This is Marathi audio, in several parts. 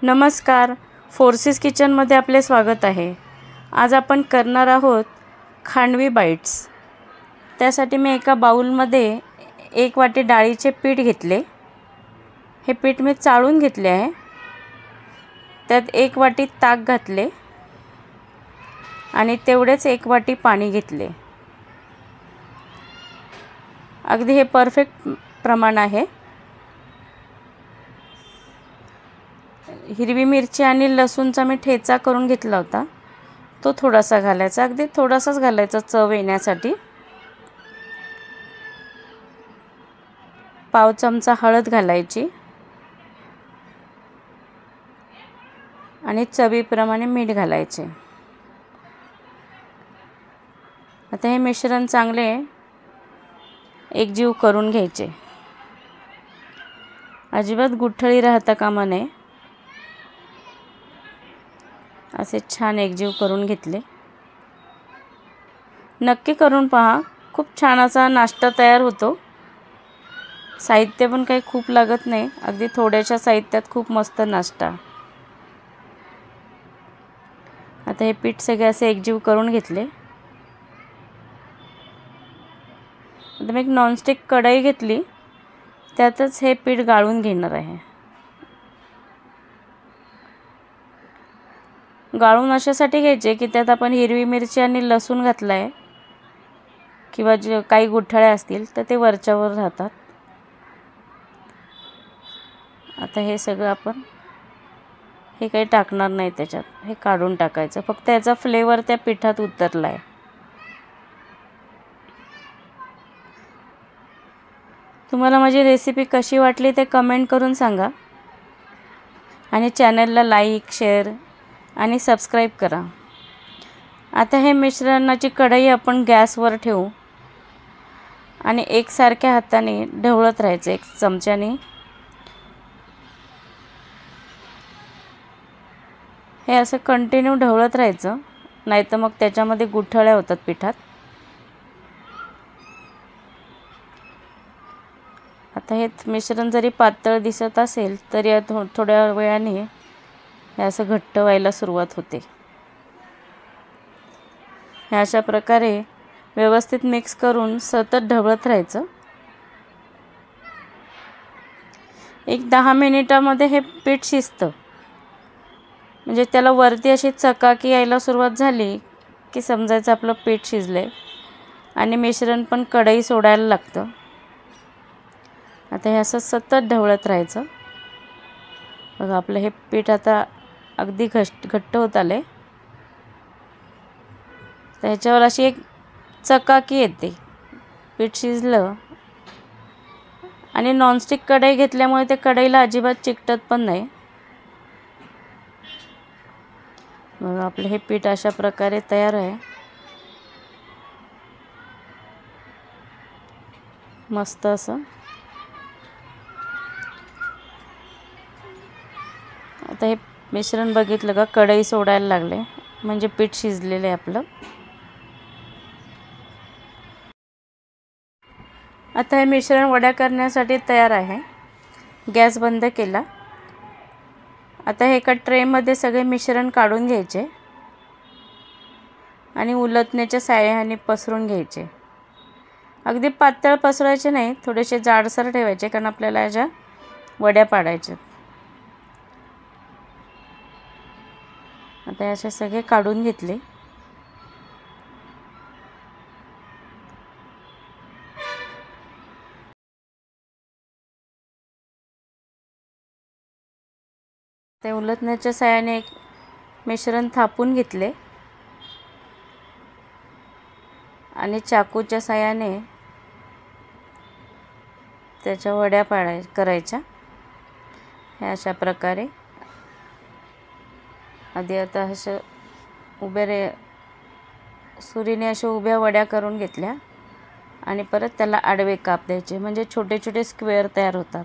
नमस्कार, फोर्सेस किचनमध्ये आपले स्वागत आहे। आज आपण करणार आहोत खांडवी बाईट्स। त्यासाठी मी एका बाउलमध्ये 1 वाटी डाळीचे पीठ घेतले। हे पीठ मी चाळून घेतले आहे। त्यात 1 वाटी ताक घातले आणि तेवढेच 1 वाटी पाणी घेतले। अगदी हे परफेक्ट प्रमाण आहे। हिरवी मिरची आणि लसूणचा मी ठेचा करून घेतला होता, तो थोडासा घालायचा, अगदी थोडासाच घालायचा चव येण्यासाठी। पाव चमचा हळद घालायची आणि चवीप्रमाणे मीठ घालायचे। आता हे मिश्रण चांगले एकजीव करून घ्यायचे। अजिबात गुठळी राहता कामा नये, असे छान एकजीव करून घेतले। नक्की करून पहा, खूप छान असा नाश्ता तयार होतो। साहित्य पण काही खूप लागत नाही, अगदी थोड्याशा साहित्यात खूप मस्त नाश्ता। आता हे पीठ सगळे असे एकजीव करून घेतले। आता मी एक नॉनस्टिक कढई घेतली, त्यातच हे पीठ गाळून घेणार आहे। गाळून अशासाठी घ्यायचे की त्यात आपण हिरवी मिरची आणि लसूण घातला आहे, किंवा जे काही गुठळ्या असतील तर ते वरच्यावर राहतात। आता हे सगळं आपण हे काही टाकणार नाही त्याच्यात, हे काढून टाकायचं, फक्त याचा फ्लेवर त्या पिठात उतरला आहे। तुम्हाला माझी रेसिपी कशी वाटली ते कमेंट करून सांगा आणि चॅनलला लाईक, शेअर आणि सबस्क्राईब करा। आता हे मिश्रणाची कढई आपण गॅसवर ठेवू आणि एकसारख्या हाताने ढवळत राहायचं, एक चमच्याने। हे असं कंटिन्यू ढवळत राहायचं, नाहीतर मग त्याच्यामध्ये गुठळ्या होतात पिठात। आता हे मिश्रण जरी पातळ दिसत असेल तरी थोड्या वेळाने हे असं घट्ट व्हायला सुरुवात होते। हे अशा प्रकारे व्यवस्थित मिक्स करून सतत ढवळत राहायचं। एक 10 मिनिटांमध्ये हे पीठ शिजतं, म्हणजे त्याला वरती अशी चकाकी यायला सुरुवात झाली की समजायचं आपलं पीठ शिजलंय आणि मिश्रण पण कढई सोडायला लागतं। आता हे असं सतत ढवळत राहायचं। बघा, आपलं हे पीठ आता अगदी घट्ट होत आले। त्याच्यावर अशी एक चकाकी येते, पीठ शिजलं। आणि नॉनस्टिक कढई घेतल्यामुळे ते कढईला अजिबात चिकटत पण नाही। बघा, आपलं हे पीठ अशा प्रकारे तयार आहे, मस्त असं। आता हे मिश्रण बघितलं का, कढई सोडायला लागले, म्हणजे पीठ शिजलेलं आहे आपलं। आता हे मिश्रण वड्या करण्यासाठी तयार आहे। गॅस बंद केला। आता हे एका ट्रेमध्ये सगळे मिश्रण काढून घ्यायचे आणि उलटण्याच्या साहाय्याने पसरून घ्यायचे। अगदी पातळ पसरायचे नाही, थोडेसे जाडसर ठेवायचे, कारण आपल्याला याच्या वड्या पाडायच्या। आता असे सगळे काढून घेतले। ते उलटण्याच्या साहाय्याने एक मिश्रण थापून घेतले आणि चाकूच्या साहाय्याने त्याच्या वड्या करायच्या। हे अशा प्रकारे आधी आता असं सुरीने अशा उभ्या वड्या करून घेतल्या आणि परत त्याला आडवे काप द्यायचे, म्हणजे छोटे छोटे स्क्वेअर तयार होतात।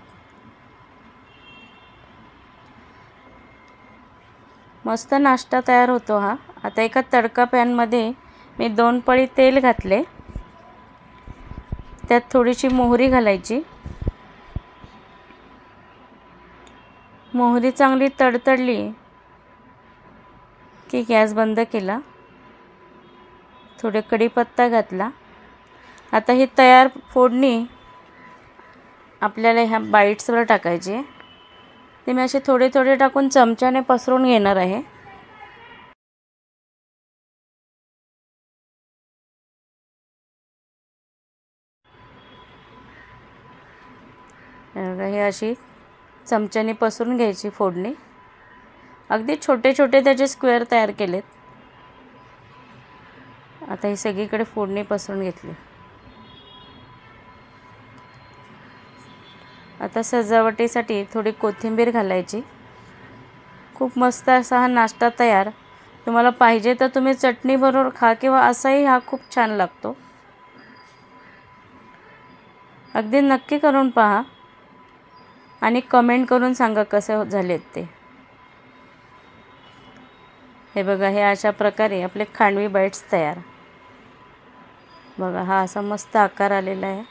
मस्त नाश्ता तयार होतो हा। आता एका तडका पॅनमध्ये मी 2 पळी तेल घातले, त्यात थोडीशी मोहरी घालायची। मोहरी चांगली तडतडली की गॅस बंद केला, थोडे कढीपत्ता घातला. आता ही तयार फोडणी आपल्याला ह्या बाईट्सवर टाकायची आहे. ते मी असे थोडे थोडे टाकून चमच्याने पसरून घेणार आहे. हे अशी चमच्याने पसरून घ्यायची फोडणी. अगदी छोटे छोटे त्याचे स्क्वेअर तयार केलेत. आता ही सगळीकडे फोडणी पसरून घेतली. आता सजावटीसाठी थोडी कोथिंबीर घालायची. खूप मस्त असा हा नाश्ता तयार. तुम्हाला पाहिजे तर तुम्ही चटणी बरोबर खा किंवा असाही हा खूप छान लागतो. अगदी नक्की करून पहा आणि कमेंट करून सांगा कसे झालेत ते. हे बघा, हे अशा प्रकारे आपले खांडवी बाईट्स तयार. बघा, हा असा मस्त आकार आलेला आहे.